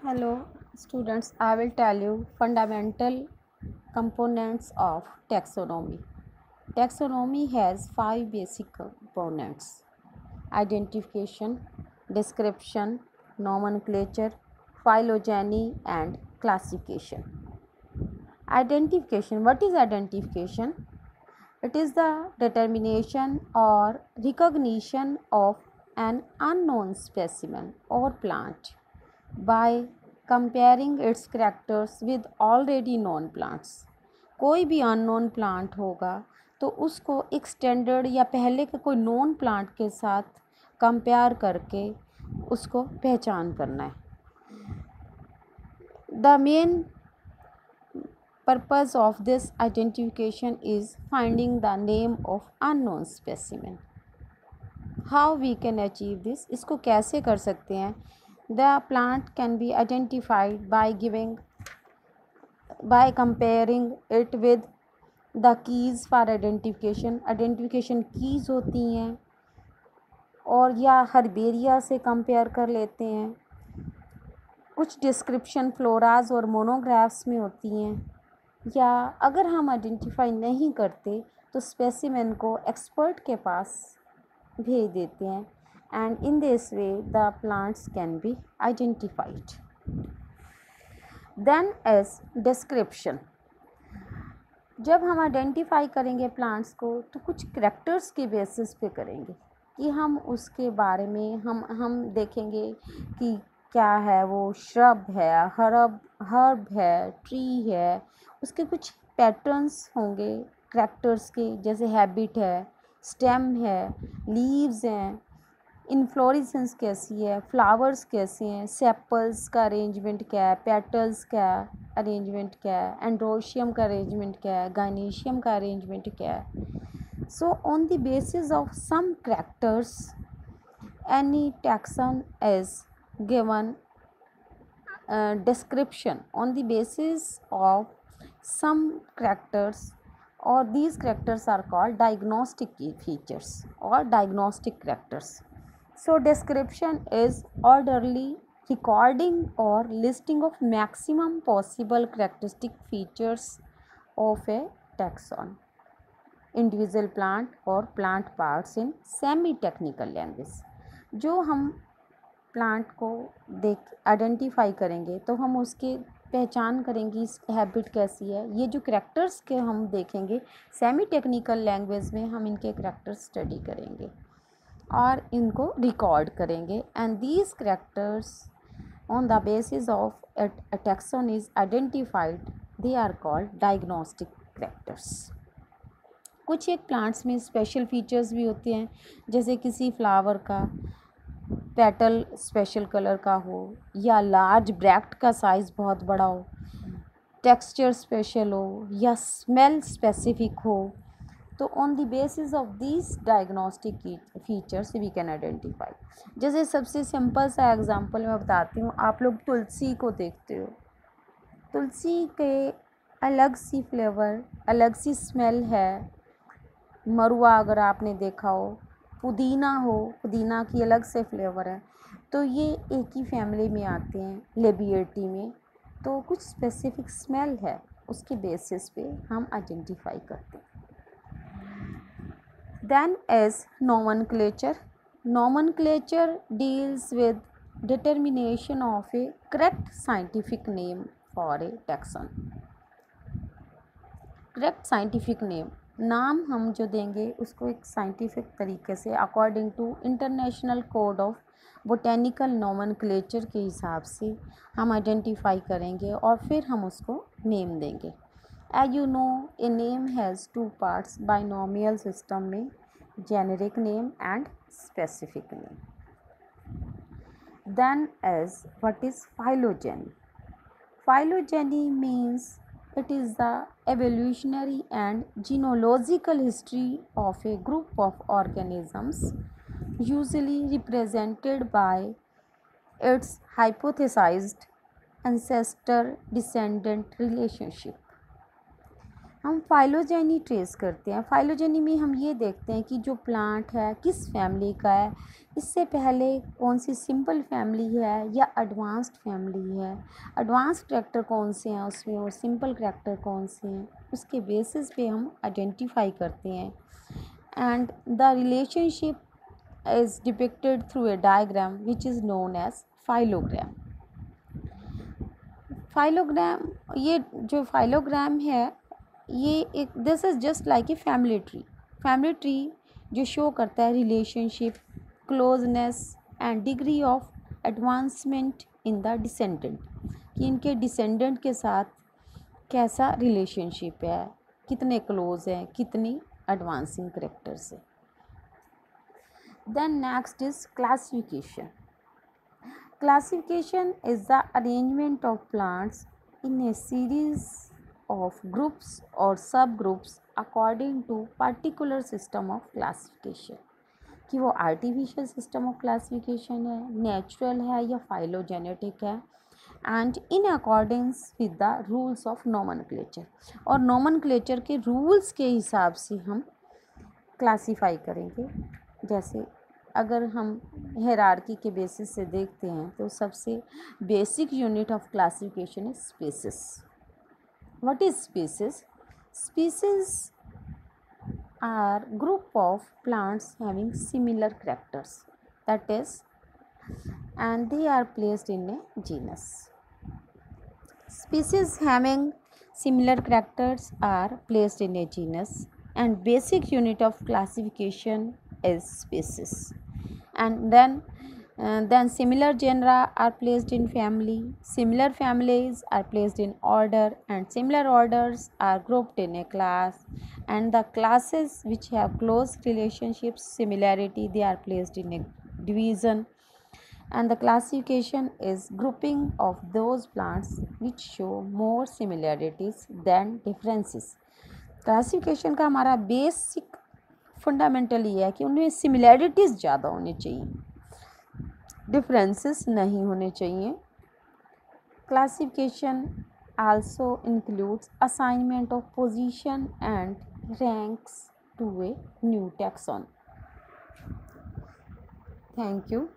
Hello students, I will tell you fundamental components of taxonomy. Taxonomy has 5 basic components: identification, description, nomenclature, phylogeny and classification. Identification. What is identification? It is the determination or recognition of an unknown specimen or plant by comparing its characters with already known plants. कोई भी unknown plant होगा तो उसको एक standard या पहले के कोई नोन प्लांट के साथ कंपेयर करके उसको पहचान करना है. The main purpose of this identification is finding the name of unknown specimen. How we can achieve this? इसको कैसे कर सकते हैं? The plant can be identified by comparing it with the keys for identification. Identification keys होती हैं और या herbaria से कंपेयर कर लेते हैं. कुछ डिस्क्रिप्शन फ्लोराज और मोनोग्राफ्स में होती हैं. या अगर हम आइडेंटिफाई नहीं करते तो स्पेसिमेन को एक्सपर्ट के पास भेज देते हैं and in this way the plants can be identified. Then as description. जब हम आइडेंटिफाई करेंगे प्लांट्स को तो कुछ करैक्टर्स के बेसिस पे करेंगे कि हम उसके बारे में हम देखेंगे कि क्या है, वो श्रब है, हर्ब है, ट्री है. उसके कुछ पैटर्न्स होंगे करैक्टर्स के, जैसे हैबिट है, स्टेम है, लीव्स हैं, इन्फ्लोरेसेंस कैसी है, फ्लावर्स कैसे हैं, सेपल्स का अरेंजमेंट क्या है, पेटल्स का अरेंजमेंट क्या है, एंड्रोशियम का अरेंजमेंट क्या है, गाइनेशियम का अरेंजमेंट क्या है. So on the basis of some characters any taxon is given description on the basis of some characters, or these characters are called diagnostic features or diagnostic characters. So description is orderly recording or listing of maximum possible characteristic features of a taxon, individual plant or plant parts in semi technical language. जो हम plant को identify करेंगे तो हम उसके पहचान करेंगे habit कैसी है. ये जो करैक्टर्स के हम देखेंगे सेमी टेक्निकल लैंग्वेज में हम इनके करैक्टर्स स्टडी करेंगे और इनको रिकॉर्ड करेंगे and these characters on the basis of a taxon is identified, they are called diagnostic characters. कुछ एक प्लांट्स में स्पेशल फीचर्स भी होते हैं, जैसे किसी फ्लावर का पेटल स्पेशल कलर का हो या लार्ज ब्रैक्ट का साइज़ बहुत बड़ा हो, टेक्सचर स्पेशल हो या स्मेल स्पेसिफिक हो. तो on the basis of this diagnostic features we can identify. जैसे सबसे सिंपल सा एग्जांपल मैं बताती हूँ. आप लोग तुलसी को देखते हो, तुलसी के अलग सी फ्लेवर, अलग सी स्मेल है. मरुआ अगर आपने देखा हो, पुदीना हो, पुदीना की अलग से फ्लेवर है. तो ये एक ही फैमिली में आते हैं, लेबिएटी में. तो कुछ स्पेसिफिक स्मेल है, उसके बेसिस पे हम आइडेंटिफाई करते हैं. Then as nomenclature. Nomenclature deals with determination of a correct scientific name for a taxon. Correct scientific name, नाम हम जो देंगे उसको एक साइंटिफिक तरीके से according to international code of botanical nomenclature के हिसाब से हम आइडेंटिफाई करेंगे और फिर हम उसको नेम देंगे. As you know, a name has 2 parts binomial system में, generic name and specific name. Then as what is phylogeny. Phylogeny means it is the evolutionary and genealogical history of a group of organisms, usually represented by its hypothesized ancestor-descendant relationship. हम phylogeny trace करते हैं। Phylogeny में हम ये देखते हैं कि जो प्लांट है किस फैमिली का है, इससे पहले कौन सी सिंपल फैमिली है या एडवांस्ड फैमिली है, एडवांस्ड करैक्टर कौन से हैं उसमें और सिंपल करैक्टर कौन से हैं, उसके बेसिस पे हम आइडेंटिफाई करते हैं। And the relationship is depicted through a diagram which is known as phylogram. Phylogram, ये जो फाइलोग्राम है ये एक, this is just like a family tree. Family tree जो शो करता है relationship, closeness and degree of advancement in the descendant, कि इनके डिसेंडेंट के साथ कैसा रिलेशनशिप है, कितने क्लोज हैं, कितनी एडवांसिंग करेक्टर्स है। Then next is classification. Classification is the arrangement of plants in a series of groups or subgroups according to particular system of classification, कि वो artificial system of classification है, natural है या phylogenetic है, and in accordance with the rules of nomenclature, और nomenclature के rules के हिसाब से हम classify करेंगे। जैसे अगर हम हायरार्की के बेसिस से देखते हैं तो सबसे basic unit of classification is species. What is species? Species are group of plants having similar characters, that is, and they are placed in a genus. Species having similar characters are placed in a genus, and basic unit of classification is species. And then similar genera are placed in family, similar families are placed in order, and similar orders are grouped in a class, and the classes which have close relationships, similarity, they are placed in a division. And the classification is grouping of those plants which show more similarities than differences. Classification का हमारा basic fundamental ये है कि उनमें similarities ज़्यादा होनी चाहिए, differences नहीं होने चाहिए। Classification also includes assignment of position and ranks to a new taxon. Thank you.